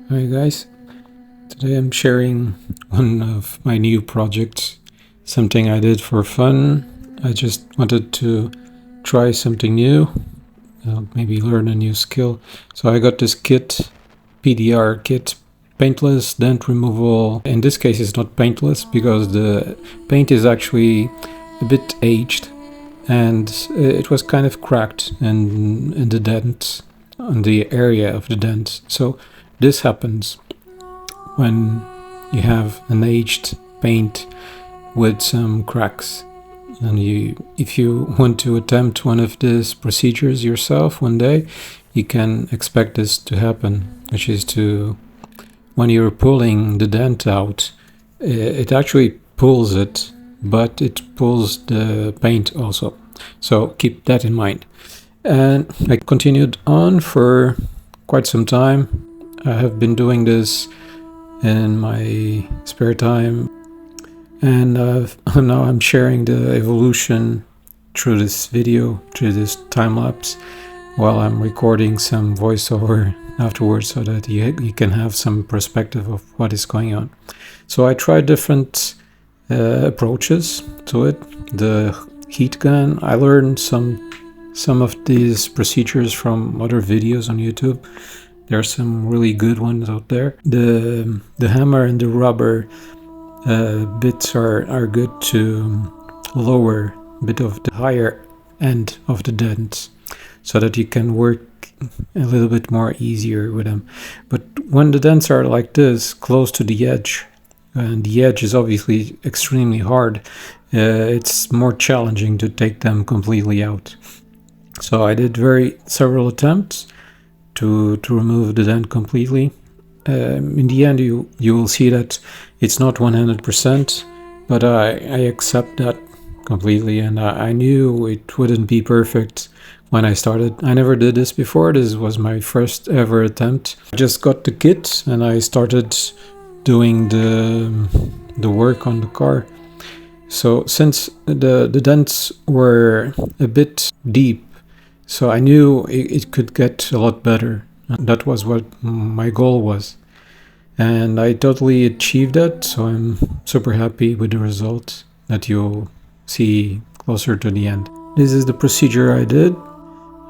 Hi guys, today I'm sharing one of my new projects, something I did for fun. I just wanted to try something new, maybe learn a new skill. So I got this kit, PDR kit, paintless dent removal. In this case it's not paintless because the paint is actually a bit aged and it was kind of cracked in the dent, on the area of the dent. So this happens when you have an aged paint with some cracks, and if you want to attempt one of these procedures yourself one day, you can expect this to happen, which is to, when you're pulling the dent out, it actually pulls it, but it pulls the paint also, so keep that in mind. And I continued on for quite some time. I have been doing this in my spare time, and now I'm sharing the evolution through this video, through this time lapse, while I'm recording some voiceover afterwards, so that you can have some perspective of what is going on. So I tried different approaches to it. The heat gun, I learned some of these procedures from other videos on YouTube. There are some really good ones out there. The hammer and the rubber bits are good to lower a bit of the higher end of the dents, so that you can work a little bit more easier with them. But when the dents are like this, close to the edge, and the edge is obviously extremely hard, it's more challenging to take them completely out. So I did several attempts to remove the dent completely. In the end, you will see that it's not 100%, but I accept that completely, and I knew it wouldn't be perfect when I started. I never did this before. This was my first ever attempt. I just got the kit and I started doing the work on the car. So since the dents were a bit deep, so I knew it could get a lot better. That was what my goal was. And I totally achieved that, so I'm super happy with the result that you'll see closer to the end. This is the procedure I did.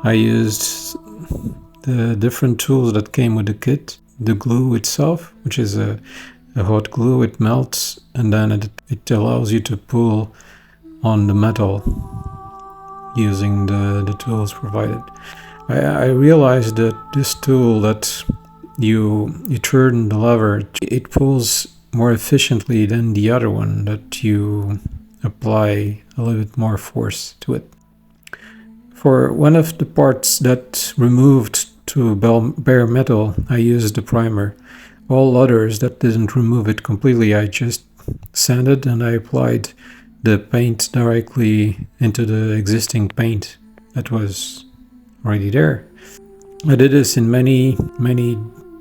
I used the different tools that came with the kit. The glue itself, which is a hot glue, it melts, and then it allows you to pull on the metal using the tools provided. I realized that this tool that you turn the lever, it pulls more efficiently than the other one that you apply a little bit more force to it. For one of the parts that removed to bare metal, I used the primer. All others that didn't remove it completely, I just sanded and I applied the paint directly into the existing paint that was already there. I did this in many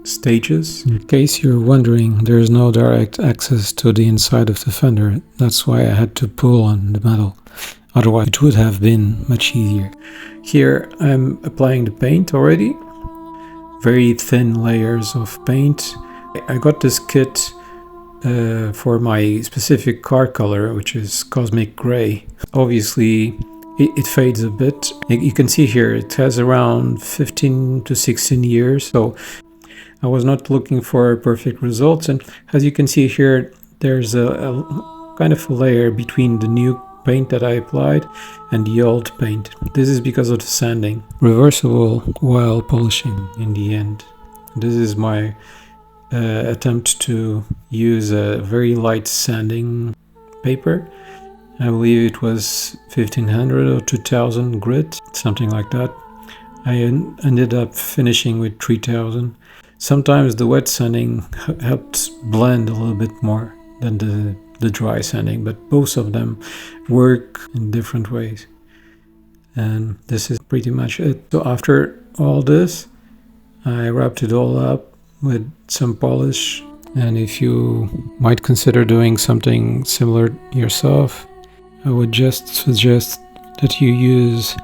stages. In case you're wondering, there is no direct access to the inside of the fender. That's why I had to pull on the metal. Otherwise it would have been much easier. Here I'm applying the paint already. Very thin layers of paint. I got this kit for my specific car color, which is cosmic gray. Obviously it fades a bit. You can see here it has around 15 to 16 years, so I was not looking for perfect results. And as you can see here, there's a kind of a layer between the new paint that I applied and the old paint. This is because of the sanding. Reversible while polishing in the end. This is my attempt to use a very light sanding paper. I believe it was 1500 or 2000 grit, something like that. I ended up finishing with 3000. Sometimes the wet sanding helps blend a little bit more than the dry sanding, but both of them work in different ways. And this is pretty much it. So after all this, I wrapped it all up with some polish. And if you might consider doing something similar yourself, I would just suggest that you use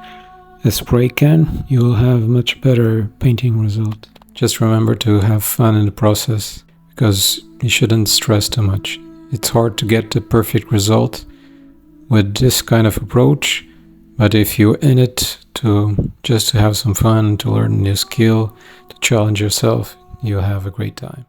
a spray can. You will have much better painting result. just remember to have fun in the process, because you shouldn't stress too much. It's hard to get the perfect result with this kind of approach, but if you're in it to just to have some fun, to learn a new skill, to challenge yourself, you'll have a great time.